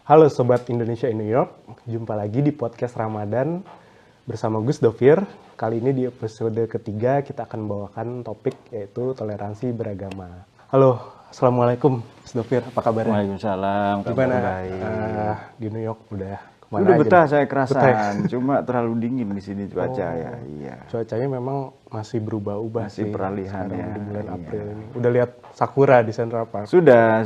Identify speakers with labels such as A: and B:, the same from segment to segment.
A: Halo Sobat Indonesia in New York, jumpa lagi di podcast Ramadan bersama Gus Dovir. Kali ini di episode ketiga kita akan membawakan topik yaitu toleransi beragama. Halo, Assalamualaikum Gus Dovir, apa kabarnya?
B: Waalaikumsalam,
A: Gimana
B: baik.
A: di New York udah kemana
B: Udah
A: aja
B: betah
A: nih?
B: saya kerasan,
A: Betah ya?
B: cuma terlalu dingin di sini cuaca ya. Iya.
A: Cuacanya memang masih berubah-ubah
B: Masih
A: sih
B: peralihan
A: sekarang
B: ya,
A: di bulan
B: iya.
A: April ini. Udah lihat sakura di Central Park?
B: Sudah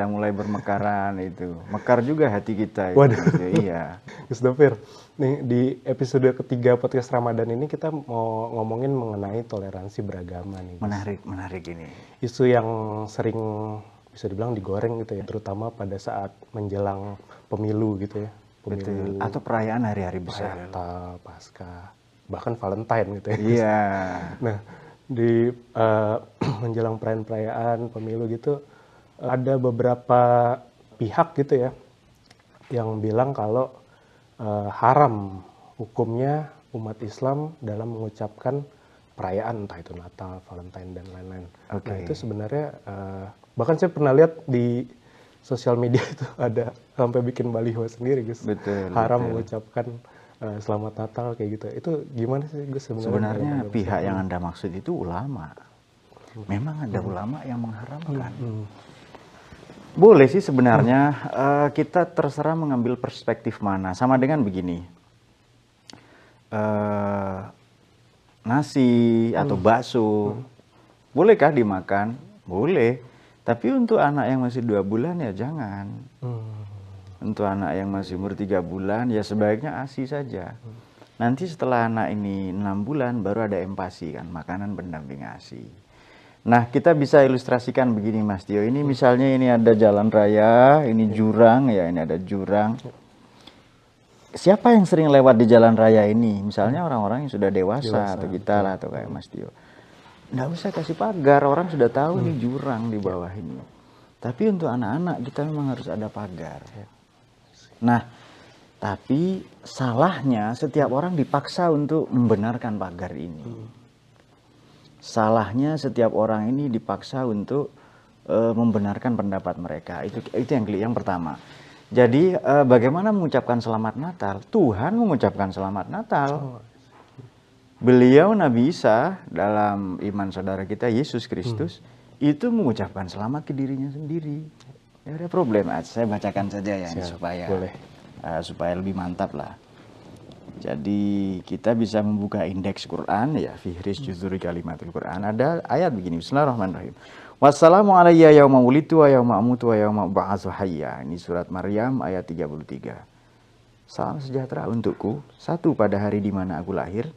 B: mulai bermekaran itu. Mekar juga hati kita.
A: Waduh.
B: Iya.
A: Gus Dovir, nih di episode ketiga podcast Ramadan ini kita mau ngomongin mengenai toleransi beragama nih. Gus.
B: Menarik ini.
A: Isu yang sering bisa dibilang digoreng gitu ya, terutama pada saat menjelang pemilu gitu ya.
B: Betul.
A: Pemilu,
B: Atau perayaan hari-hari besar.
A: Natal, Paskah, bahkan Valentine gitu ya.
B: Iya.
A: Nah, di menjelang perayaan pemilu gitu, ada beberapa pihak gitu ya yang bilang kalau haram hukumnya umat Islam dalam mengucapkan perayaan, entah itu Natal, Valentine, dan lain-lain.
B: Oke.
A: Nah, itu sebenarnya, bahkan saya pernah lihat di sosial media itu ada sampai bikin baliho sendiri, Gus.
B: Betul,
A: Haram
B: betul.
A: mengucapkan Selamat Natal kayak gitu. Itu gimana sih, Gus, sebenarnya?
B: Sebenarnya
A: dalam agama
B: pihak
A: Islam?
B: yang Anda maksud itu ulama. Memang ada ulama yang mengharamkan. Boleh sih sebenarnya, kita terserah mengambil perspektif mana. Sama dengan begini, nasi atau bakso, bolehkah dimakan? Boleh. Tapi untuk anak yang masih 2 bulan ya jangan. Untuk anak yang masih umur 3 bulan ya sebaiknya ASI saja. Nanti setelah anak ini 6 bulan baru ada empasi kan, makanan pendamping ASI. Nah, kita bisa ilustrasikan begini Mas Tio. Ini misalnya ini ada jalan raya, ini jurang ya, ini ada jurang. Siapa yang sering lewat di jalan raya ini? Misalnya orang-orang yang sudah dewasa atau kita lah, atau kayak Mas Tio. Nggak usah kasih pagar, orang sudah tahu ini jurang di bawah ini. Tapi untuk anak-anak kita memang harus ada pagar. Nah, tapi salahnya setiap orang dipaksa untuk membenarkan pagar ini. Salahnya setiap orang ini dipaksa untuk membenarkan pendapat mereka. Itu yang pertama. Jadi bagaimana mengucapkan selamat Natal? Tuhan mengucapkan selamat Natal. Beliau Nabi Isa dalam iman saudara kita Yesus Kristus itu mengucapkan selamat ke dirinya sendiri. Ya ada problem. Saya bacakan saja ya supaya
A: boleh.
B: Supaya lebih mantap lah. Jadi kita bisa membuka indeks Quran ya, Fihris Juzuri Kalimatul Quran. Ada ayat begini, Bismillahirrahmanirrahim. Wassalamu alayya yauma wulidtu wa yauma amutu wa yauma ub'atsu hayya. Ini surat Maryam ayat 33. Salam sejahtera untukku, satu pada hari di mana aku lahir.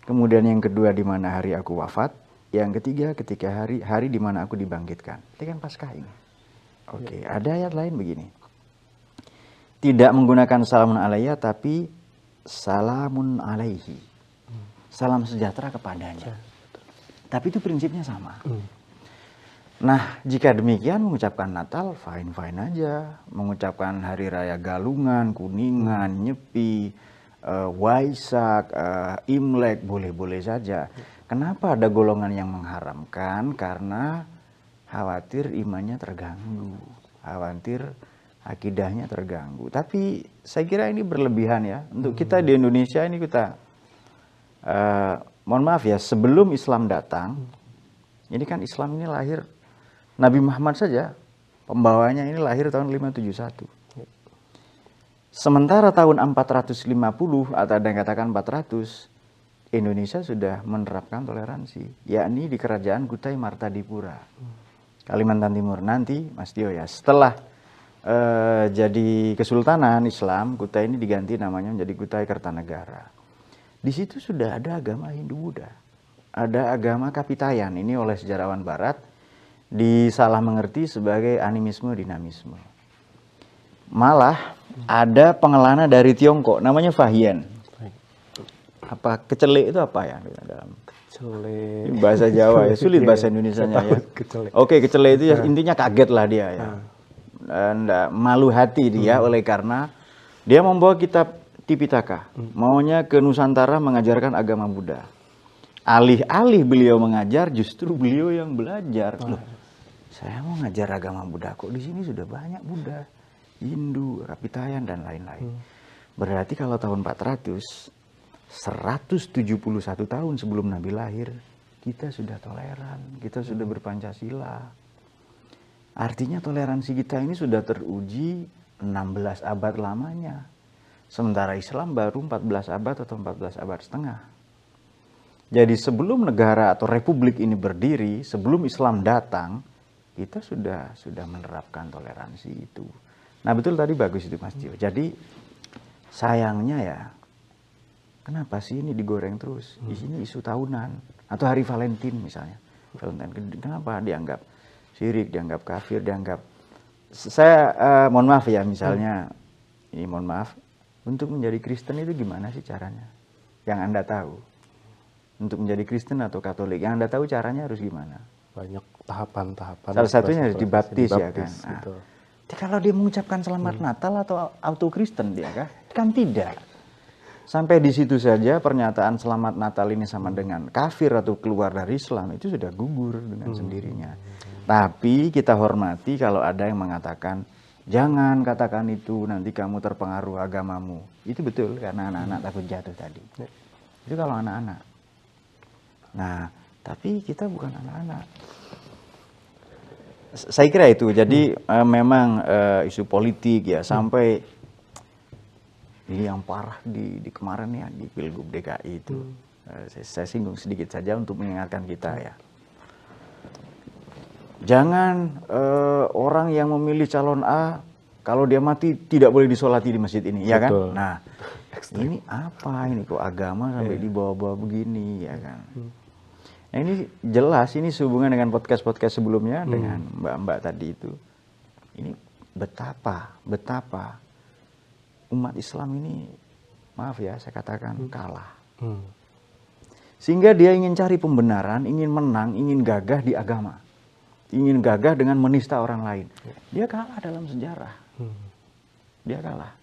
B: Kemudian yang kedua di mana hari aku wafat. Yang ketiga ketika hari di mana aku dibangkitkan. Ini kan Paskah ini. Oke, ada ayat lain begini. Tidak menggunakan salamun alayya tapi salamun alaihi. Salam sejahtera kepadanya. Tapi itu prinsipnya sama. Nah, jika demikian mengucapkan Natal fine-fine aja. Mengucapkan hari raya Galungan, Kuningan, Nyepi, Waisak, Imlek boleh-boleh saja. Kenapa ada golongan yang mengharamkan? Karena khawatir imannya terganggu. Khawatir akidahnya terganggu. Tapi saya kira ini berlebihan ya. Untuk kita di Indonesia ini kita, mohon maaf ya, sebelum Islam datang, ini kan Islam ini lahir, Nabi Muhammad saja, pembawanya ini lahir tahun 571. Sementara tahun 450 atau ada yang katakan 400, Indonesia sudah menerapkan toleransi, yakni di Kerajaan Kutai Martadipura, Kalimantan Timur. Nanti Mas Tio ya, setelah jadi Kesultanan Islam, Kutai ini diganti namanya menjadi Kutai Kertanegara. Di situ sudah ada agama Hindu-Buddha, ada agama Kapitayan. Ini oleh sejarawan Barat disalah mengerti sebagai animisme dinamisme. Malah ada pengelana dari Tiongkok, namanya Fahian. Apa kecele itu apa ya dalam
A: Kecele.
B: bahasa Jawa ya, sulit bahasa Indonesianya ya.
A: Kecele.
B: Oke, kecele itu ya intinya kaget lah dia ya. Malu hati dia oleh karena dia membawa kitab Tipitaka, maunya ke Nusantara mengajarkan agama Buddha. Alih-alih beliau mengajar, justru beliau yang belajar. Loh, saya mau ngajar agama Buddha, kok di sini sudah banyak Buddha. Hindu, Kapitayan, dan lain-lain. Berarti kalau tahun 400, 171 tahun sebelum Nabi lahir, kita sudah toleran, kita sudah berpancasila. Artinya toleransi kita ini sudah teruji 16 abad lamanya. Sementara Islam baru 14 abad atau 14 abad setengah. Jadi sebelum negara atau republik ini berdiri, sebelum Islam datang, kita sudah menerapkan toleransi itu. Nah betul tadi bagus itu Mas Tio. Jadi sayangnya ya, kenapa sih ini digoreng terus? Di sini isu tahunan atau hari Valentine misalnya. Valentine, kenapa dianggap syirik, dianggap kafir, dianggap... Saya mohon maaf ya misalnya, ini mohon maaf, untuk menjadi Kristen itu gimana sih caranya? Yang Anda tahu. Untuk menjadi Kristen atau Katolik, yang Anda tahu caranya harus gimana?
A: Banyak tahapan-tahapan.
B: Salah satunya harus dibaptis ya kan.
A: Gitu.
B: Nah, kalau dia mengucapkan selamat Natal atau auto Kristen dia kan? Kan tidak. Sampai di situ saja pernyataan selamat Natal ini sama dengan kafir atau keluar dari Islam itu sudah gugur dengan sendirinya. Tapi kita hormati kalau ada yang mengatakan jangan katakan itu, nanti kamu terpengaruh agamamu. Itu betul karena anak-anak takut jatuh tadi. Itu kalau anak-anak. Nah, tapi kita bukan anak-anak. Saya kira itu. Jadi memang isu politik ya sampai ini yang parah di kemarin ya di Pilgub DKI itu. Saya singgung sedikit saja untuk mengingatkan kita ya. Jangan orang yang memilih calon A kalau dia mati tidak boleh disolati di masjid ini, ya kan? Nah, ini apa ini kok agama sampai dibawa-bawa begini, ya kan? Nah ini jelas ini sehubungan dengan podcast-podcast sebelumnya dengan mbak-mbak tadi itu. Ini betapa umat Islam ini, maaf ya saya katakan kalah. Sehingga dia ingin cari pembenaran, ingin menang, ingin gagah di agama. Ingin gagah dengan menista orang lain. Dia kalah dalam sejarah. Dia kalah.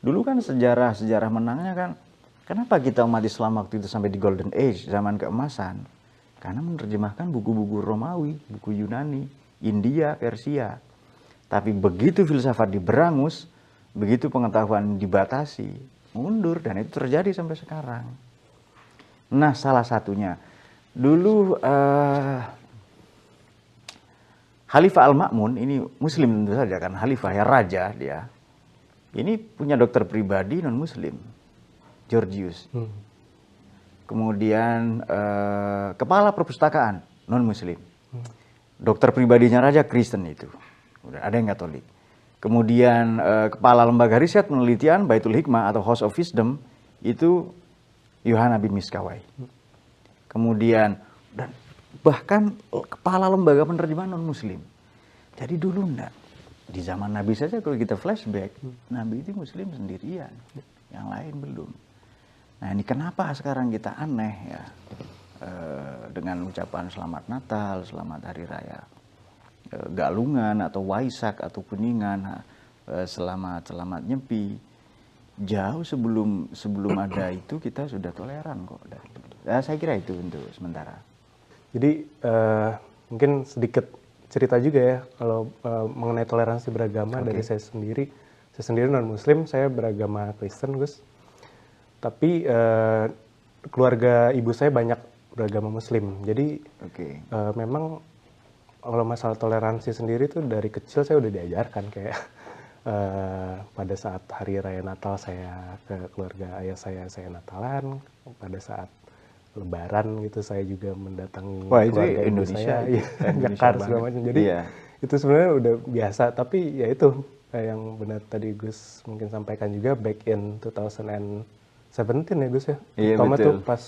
B: Dulu kan sejarah menangnya kan, kenapa kita umat Islam waktu itu sampai di Golden Age, zaman keemasan? Karena menerjemahkan buku-buku Romawi, buku Yunani, India, Persia. Tapi begitu filsafat diberangus, begitu pengetahuan dibatasi, mundur, dan itu terjadi sampai sekarang. Nah, salah satunya dulu Khalifah Al-Ma'mun ini Muslim tentu saja kan, Khalifah ya raja dia. Ini punya dokter pribadi non Muslim, Georgius. Kemudian kepala perpustakaan non Muslim, dokter pribadinya raja Kristen itu. Udah ada yang Katolik. Kemudian kepala lembaga riset penelitian Baitul Hikmah atau House of Wisdom itu Yohana bin Miskawai. Kemudian dan bahkan kepala lembaga penerjemahan non Muslim. Jadi dulu enggak, di zaman Nabi saja kalau kita flashback, Nabi itu Muslim sendirian, yang lain belum. Nah ini kenapa sekarang kita aneh ya dengan ucapan selamat Natal, selamat Hari Raya Galungan atau Waisak atau Kuningan, selamat Nyepi. Jauh sebelum ada itu kita sudah toleran kok. Saya kira itu untuk sementara.
A: Jadi mungkin sedikit cerita juga ya kalau mengenai toleransi beragama dari saya sendiri. Saya sendiri non Muslim, saya beragama Kristen, Gus. Tapi keluarga ibu saya banyak beragama Muslim. Jadi memang kalau masalah toleransi sendiri tuh dari kecil saya udah diajarkan kayak pada saat hari raya Natal saya ke keluarga ayah saya Natalan, pada saat Lebaran gitu saya juga mendatangi keluarga ibu saya, nyekar segala macam. Jadi itu sebenarnya udah biasa. Tapi ya itu yang benar tadi Gus mungkin sampaikan juga back in 2017 ya Gus ya.
B: Iya,
A: pertama
B: betul.
A: tuh pas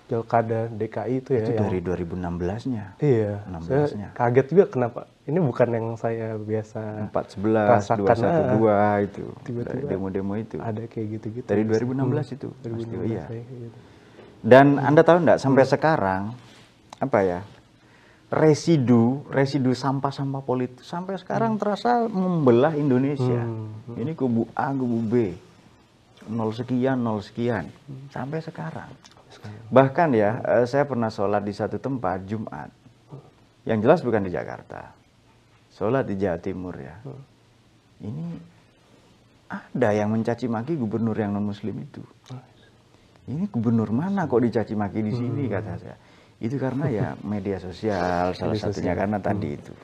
A: Pilkada DKI itu ya.
B: Itu dari 2016-nya.
A: Iya.
B: 16-nya.
A: Saya kaget juga kenapa. Ini bukan yang saya biasa
B: 411, 212 itu.
A: Tiba-tiba
B: demo-demo itu.
A: Ada kayak gitu-gitu.
B: Dari 2016 itu.
A: 2016
B: iya.
A: gitu.
B: Dan Anda tahu enggak sampai sekarang apa ya? Residu sampah-sampah politik sampai sekarang terasa membelah Indonesia. Ini kubu A, kubu B. 0 sekian sampai sekarang. Bahkan ya saya pernah sholat di satu tempat Jumat yang jelas bukan di Jakarta, sholat di Jawa Timur ya. Ini ada yang mencaci maki gubernur yang non muslim itu. Ini gubernur mana kok dicaci maki di sini, kata saya. Itu karena ya media sosial salah satunya, karena tadi itu.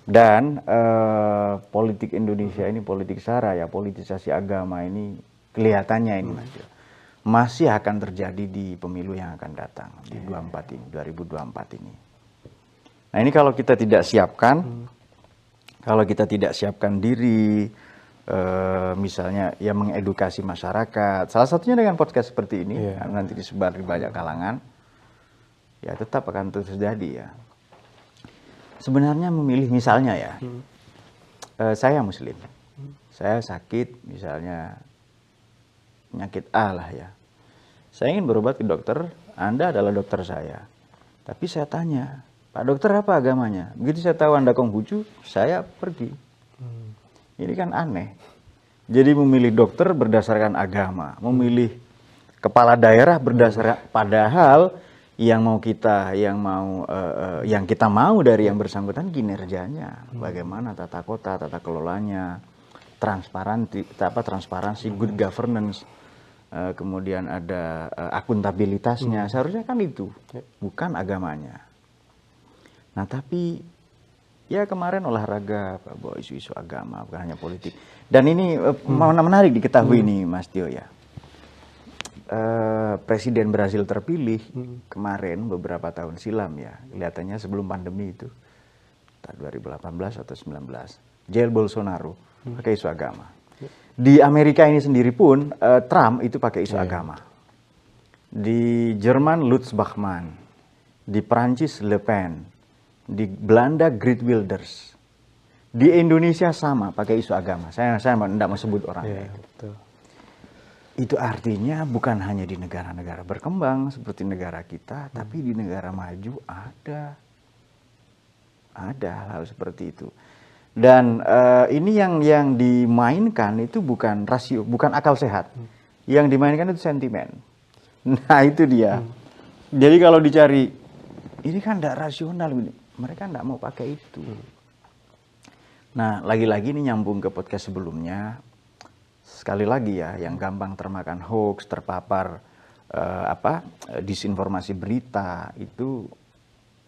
B: Dan politik Indonesia ini politik sara ya, politisasi agama ini kelihatannya ini Mas Dio, masih akan terjadi di pemilu yang akan datang di 2024 ini. Nah ini kalau kita tidak siapkan, kalau kita tidak siapkan diri, misalnya ya mengedukasi masyarakat, salah satunya dengan podcast seperti ini, nanti disebar di banyak kalangan, ya tetap akan terus terjadi ya. Sebenarnya memilih misalnya ya, saya muslim, saya sakit misalnya penyakit A lah ya, saya ingin berobat ke dokter, Anda adalah dokter saya, tapi saya tanya, Pak dokter apa agamanya? Begitu saya tahu Anda Konghucu, saya pergi. Ini kan aneh. Jadi memilih dokter berdasarkan agama, memilih kepala daerah berdasarkan, padahal yang kita mau dari yang bersangkutan kinerjanya, bagaimana tata kota, tata kelolanya, transparansi, good governance, kemudian ada akuntabilitasnya, seharusnya kan itu, bukan agamanya. Nah tapi ya kemarin olahraga bawa isu-isu agama, bukan hanya politik. Dan ini menarik diketahui nih Mas Tio ya. Presiden Brasil terpilih kemarin beberapa tahun silam ya, kelihatannya sebelum pandemi itu, 2018 atau 19, Jair Bolsonaro pakai isu agama. Di Amerika ini sendiri pun Trump itu pakai isu agama. Di Jerman Lutz Bachmann, di Prancis Le Pen, di Belanda Geert Wilders, di Indonesia sama pakai isu agama. Saya tidak mau sebut orangnya itu.
A: Betul.
B: Itu artinya bukan hanya di negara-negara berkembang seperti negara kita, tapi di negara maju ada hal seperti itu. Dan ini yang dimainkan itu bukan rasio, bukan akal sehat. Yang dimainkan itu sentimen. Nah itu dia. Jadi kalau dicari, ini kan tidak rasional, mereka tidak mau pakai itu. Nah lagi-lagi ini nyambung ke podcast sebelumnya. Sekali lagi ya, yang gampang termakan hoax, terpapar disinformasi berita itu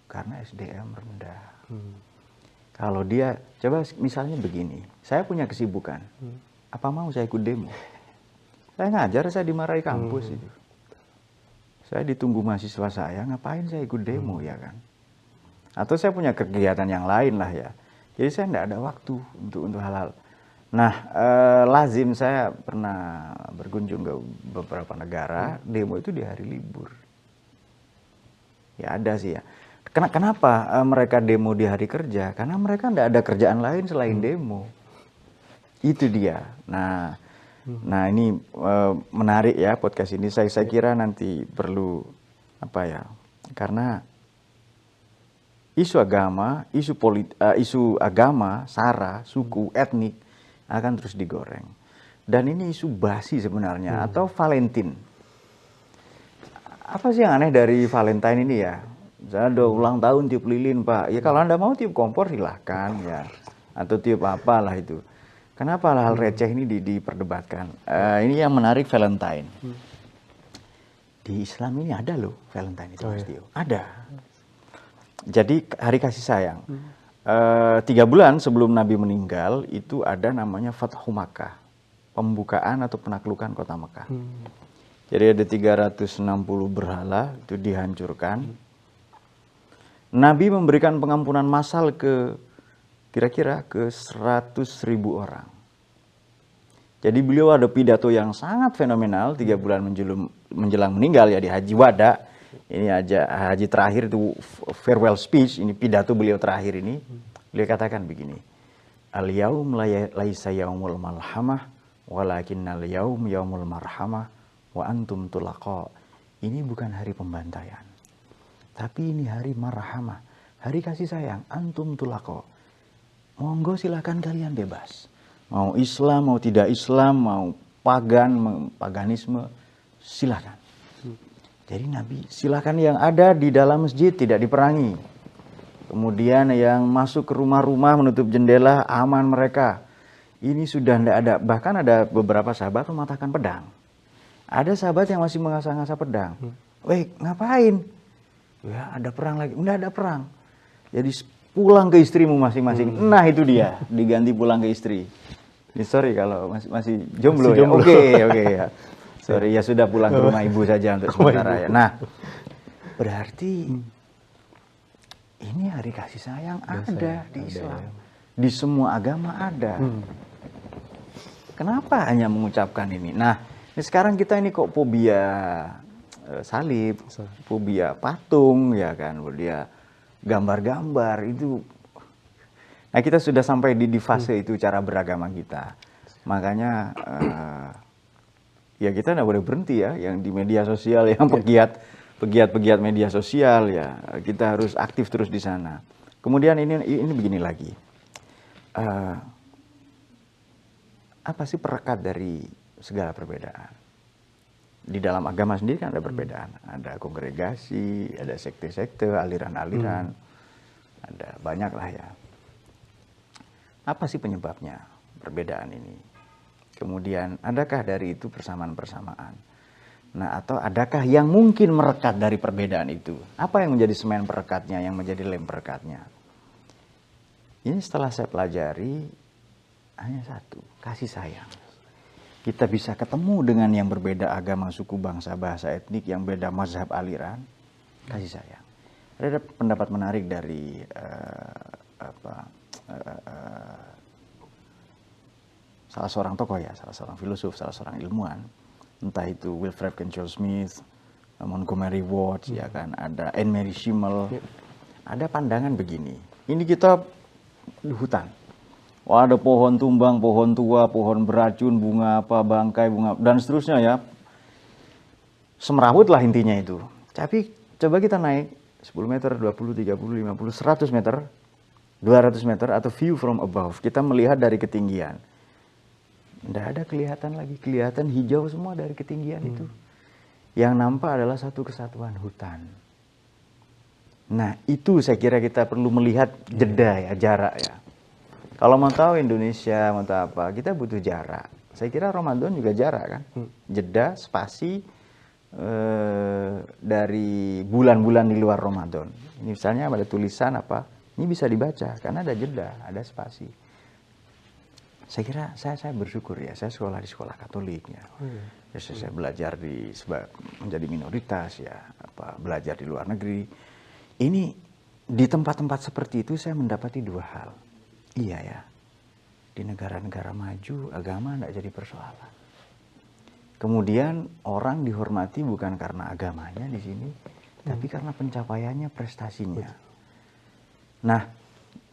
B: karena SDM rendah. Kalau dia, coba misalnya begini, saya punya kesibukan, apa mau saya ikut demo? Saya ngajar, saya dimarahi kampus itu. Saya ditunggu mahasiswa saya, ngapain saya ikut demo ya kan? Atau saya punya kegiatan yang lain lah ya. Jadi saya tidak ada waktu untuk hal-hal. Nah, lazim saya pernah berkunjung ke beberapa negara, demo itu di hari libur. Ya ada sih ya. Kenapa mereka demo di hari kerja? Karena mereka tidak ada kerjaan lain selain demo. Itu dia. Nah ini menarik ya podcast ini. Saya kira nanti perlu karena isu agama, isu agama, sara, suku, etnik akan terus digoreng. Dan ini isu basi sebenarnya, atau Valentine. Apa sih yang aneh dari Valentine ini ya? Misalnya ada ulang tahun tiup lilin Pak, ya kalau Anda mau tiup kompor silahkan ya, atau tiup apalah itu. Kenapa hal receh ini diperdebatkan? Ini yang menarik Valentine. Di Islam ini ada loh Valentine itu, Mas Tio. Ada. Jadi hari kasih sayang. 3 bulan sebelum Nabi meninggal itu ada namanya Fathu Makkah, pembukaan atau penaklukan kota Mekah. Jadi ada 360 berhala itu dihancurkan. Nabi memberikan pengampunan massal kira-kira ke 100.000 orang. Jadi beliau ada pidato yang sangat fenomenal 3 bulan menjelang meninggal ya, di Haji Wada. Ini aja haji terakhir itu farewell speech, ini pidato beliau terakhir ini. Beliau katakan begini, al-yaum laisa yaumul malhamah walakinnal yaum yaumul marhamah wa antum tulaqa. Ini bukan hari pembantaian, tapi ini hari marhamah, hari kasih sayang. Antum tulaqa, monggo silakan kalian bebas, mau Islam mau tidak Islam, mau paganisme, silakan. Jadi Nabi, silakan yang ada di dalam masjid tidak diperangi. Kemudian yang masuk ke rumah-rumah menutup jendela, aman mereka. Ini sudah tidak ada, bahkan ada beberapa sahabat mematahkan pedang. Ada sahabat yang masih mengasah-ngasah pedang. Weh, ngapain? Ya, ada perang lagi. Enggak ada perang. Jadi pulang ke istrimu masing-masing. Nah, itu dia, diganti pulang ke istri. Ini sorry kalau masih jomblo ya. Oke ya. Sorry ya, sudah pulang ke rumah ibu saja untuk sementara ya. Nah, berarti ini hari kasih sayang ada di Islam. Di semua agama ada. Kenapa hanya mengucapkan ini? Nah, ini sekarang kita ini kok fobia salib, fobia patung, ya kan, fobia gambar-gambar itu. Nah, kita sudah sampai di fase itu cara beragama kita. Makanya ya kita tidak boleh berhenti ya, yang di media sosial, yang pegiat media sosial ya, kita harus aktif terus di sana. Kemudian ini begini lagi. Apa sih perekat dari segala perbedaan? Di dalam agama sendiri kan ada perbedaan. Ada kongregasi, ada sekte-sekte, aliran-aliran. Ada banyak lah ya. Apa sih penyebabnya perbedaan ini? Kemudian adakah dari itu persamaan-persamaan? Nah, atau adakah yang mungkin merekat dari perbedaan itu? Apa yang menjadi semen perekatnya, yang menjadi lem perekatnya? Ini setelah saya pelajari, hanya satu, kasih sayang. Kita bisa ketemu dengan yang berbeda agama, suku, bangsa, bahasa, etnik, yang beda mazhab, aliran, kasih sayang. Ada pendapat menarik dari salah seorang tokoh ya, salah seorang filosof, salah seorang ilmuwan, entah itu Wilfred Kenshall Smith, Montgomery Ward, ya kan, ada Anne Mary Schimmel. Ada pandangan begini, ini kita di hutan. Wah, ada pohon tumbang, pohon tua, pohon beracun, bunga apa, bangkai, bunga, dan seterusnya ya. Semrawut lah intinya itu. Tapi coba kita naik 10 meter, 20, 30, 50, 100 meter, 200 meter, atau view from above. Kita melihat dari ketinggian. Tidak ada kelihatan lagi, kelihatan hijau semua dari ketinggian itu. Yang nampak adalah satu kesatuan hutan. Nah, itu saya kira kita perlu melihat jeda ya, jarak ya. Kalau mau tahu Indonesia, mau tahu apa, kita butuh jarak. Saya kira Ramadan juga jarak kan. Jeda, spasi dari bulan-bulan di luar Ramadan. Ini misalnya ada tulisan apa, ini bisa dibaca karena ada jeda, ada spasi. Saya kira saya bersyukur ya, saya sekolah di sekolah Katolik ya. Saya belajar menjadi minoritas ya, belajar di luar negeri. Ini di tempat-tempat seperti itu saya mendapati dua hal. Iya ya, di negara-negara maju agama tidak jadi persoalan. Kemudian orang dihormati bukan karena agamanya di sini, tapi karena pencapaiannya, prestasinya. Nah,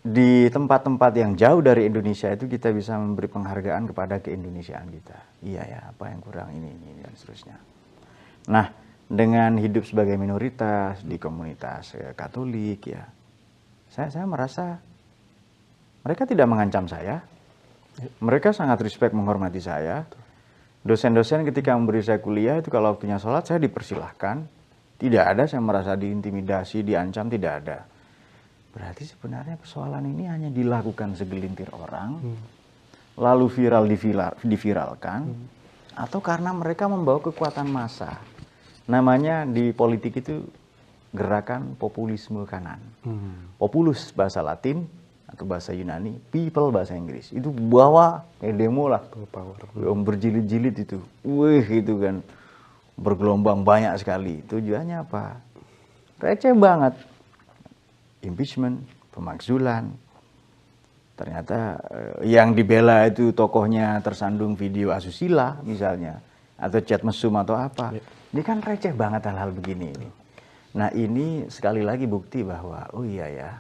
B: di tempat-tempat yang jauh dari Indonesia itu kita bisa memberi penghargaan kepada keindonesiaan kita. Iya ya, apa yang kurang ini dan seterusnya. Nah, dengan hidup sebagai minoritas di komunitas Katolik ya, saya merasa mereka tidak mengancam saya. Mereka sangat respect, menghormati saya. Dosen-dosen ketika memberi saya kuliah itu kalau waktunya sholat saya dipersilahkan. Tidak ada saya merasa diintimidasi, diancam, tidak ada. Berarti sebenarnya persoalan ini hanya dilakukan segelintir orang, lalu diviralkan, atau karena mereka membawa kekuatan massa. Namanya di politik itu gerakan populisme kanan. Populus bahasa Latin, atau bahasa Yunani, people bahasa Inggris. Itu bawa demo lah, berjilid-jilid itu. Wih, itu kan bergelombang banyak sekali. Tujuannya apa? Receh banget. Impeachment, pemakzulan. Ternyata yang dibela itu tokohnya tersandung video asusila misalnya, atau chat mesum atau apa. Ini kan receh banget hal-hal begini ini. Nah, ini sekali lagi bukti bahwa oh iya ya,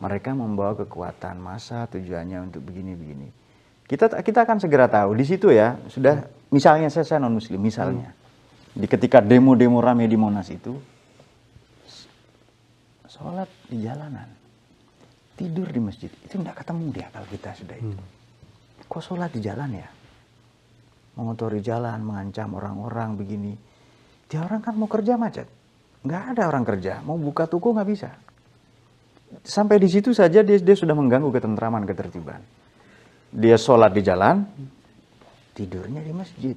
B: mereka membawa kekuatan massa, tujuannya untuk begini-begini. Kita akan segera tahu di situ ya. Sudah, misalnya saya non Muslim, misalnya ketika demo-demo rame di Monas itu, sholat di jalanan, tidur di masjid, itu tidak ketemu di akal kita sudah itu. Kok sholat di jalan ya? Mengotori jalan, mengancam orang-orang begini. Dia orang kan mau kerja macet, nggak ada orang kerja, mau buka toko nggak bisa. Sampai di situ saja dia sudah mengganggu ketentraman, ketertiban. dia sholat di jalan, tidurnya di masjid.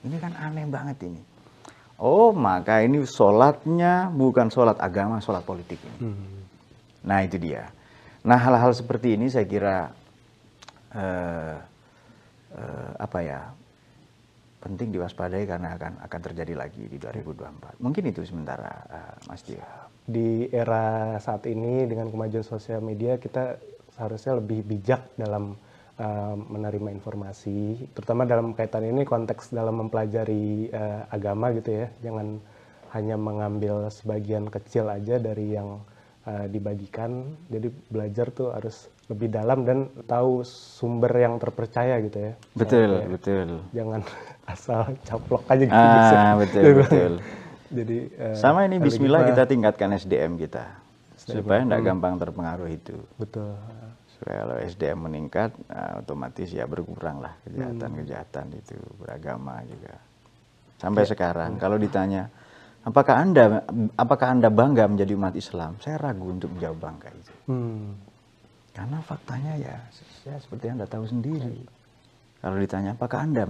B: Ini kan aneh banget ini. Oh, maka ini sholatnya bukan sholat agama, sholat politik ini. Nah, itu dia. Nah, hal-hal seperti ini saya kira penting diwaspadai karena akan terjadi lagi di 2024. Mungkin itu sementara, Mas Dio.
A: Di era saat ini dengan kemajuan sosial media, kita seharusnya lebih bijak dalam menerima informasi, terutama dalam kaitan ini konteks dalam mempelajari agama gitu ya. Jangan hanya mengambil sebagian kecil aja dari yang dibagikan. Jadi belajar tuh harus lebih dalam dan tahu sumber yang terpercaya gitu ya.
B: Betul,
A: Kayak,
B: betul.
A: Jangan asal caplok aja gitu.
B: Betul, betul.
A: Jadi
B: sama ini bismillah kita tingkatkan SDM kita supaya tidak gampang terpengaruh itu.
A: Betul.
B: Supaya kalau SDM meningkat, otomatis ya berkurang lah kejahatan-kejahatan itu beragama juga. Sampai sekarang kalau ditanya, apakah anda bangga menjadi umat Islam? Saya ragu untuk menjawab bangga itu. Karena faktanya ya seperti Anda tahu sendiri. Kalau ditanya, apakah Anda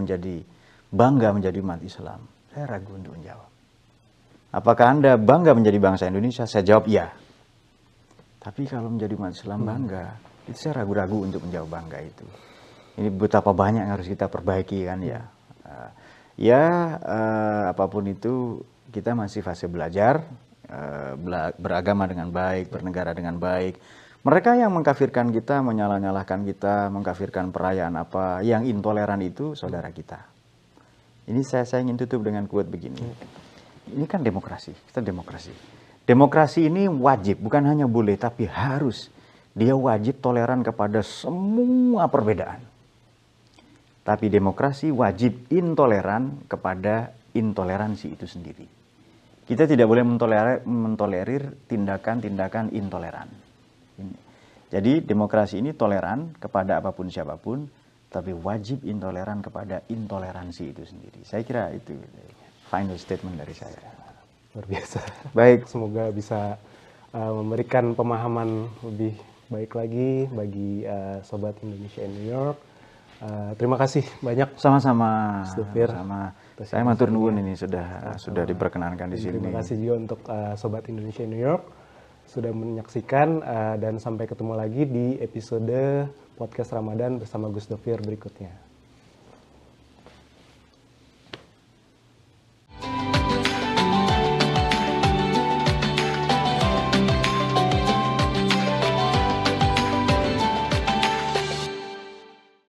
B: bangga menjadi umat Islam? Saya ragu untuk menjawab. Apakah Anda bangga menjadi bangsa Indonesia? Saya jawab iya. Tapi kalau menjadi umat Islam bangga, itu saya ragu-ragu untuk menjawab bangga itu. Ini betapa banyak yang harus kita perbaiki kan ya. Apapun itu kita masih fase belajar, beragama dengan baik, bernegara dengan baik. Mereka yang mengkafirkan kita, menyalah-nyalahkan kita, mengkafirkan perayaan apa, yang intoleran itu saudara kita. Ini saya ingin tutup dengan quote begini. Ini kan demokrasi, kita demokrasi. Demokrasi ini wajib, bukan hanya boleh, tapi harus. Dia wajib toleran kepada semua perbedaan. Tapi demokrasi wajib intoleran kepada intoleransi itu sendiri. Kita tidak boleh mentolerir tindakan-tindakan intoleran. Jadi demokrasi ini toleran kepada apapun siapapun, tapi wajib intoleran kepada intoleransi itu sendiri. Saya kira itu final statement dari saya.
A: Luar biasa.
B: Baik.
A: Semoga bisa memberikan pemahaman lebih baik lagi bagi Sobat Indonesia in New York. Terima kasih banyak.
B: Sama-sama.
A: Sama.
B: Saya matur nuwun ini sudah diperkenankan di sini.
A: Terima kasih juga untuk Sobat Indonesia in New York sudah menyaksikan dan sampai ketemu lagi di episode podcast Ramadan bersama Gus Dovir berikutnya.